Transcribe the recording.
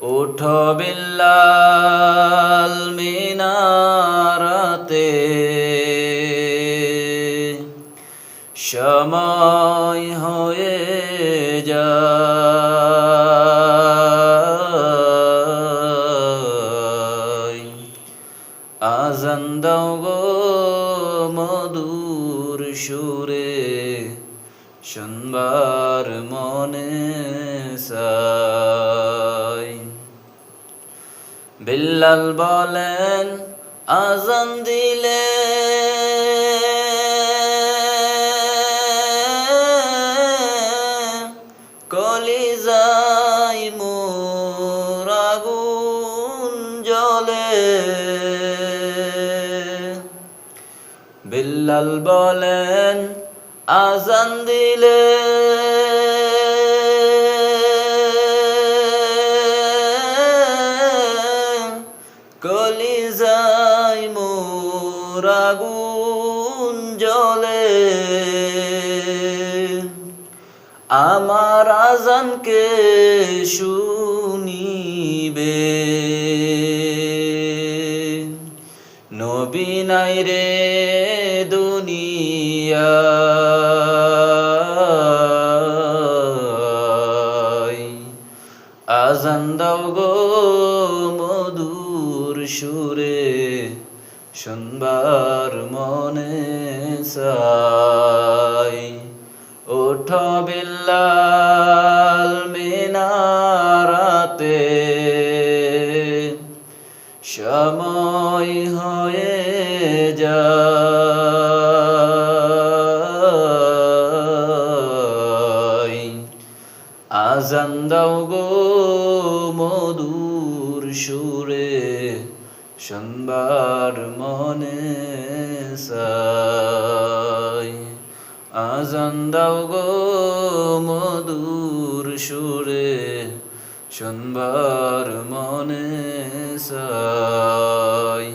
ওঠো বিল্লাল মিনারাতে, সময় হয়ে যায়। আজান দাও গো মধুর সুরে, শুনবার মনে চায়। বিল্লাল বলেন আজান দিলে কলিজায় মোর আগুন জ্বলে। বিল্লাল বলেন আজান দিলে কলিজায় মোর আগুন জ্বলে। আমার আজানকে শুনিবে, নবী নাই রে দুনিয়ায়। আজান দাও গো মধুর সুরে, শুনবার মনে চায়। ওঠো বিল্লাল মিনারাতে, সময় হয়ে যায়। আজান দাও গো মধুর সুরে, শুনবার মনে চায়। আজান দাও গো মধুর সুরে, শুনবার মনে চায়।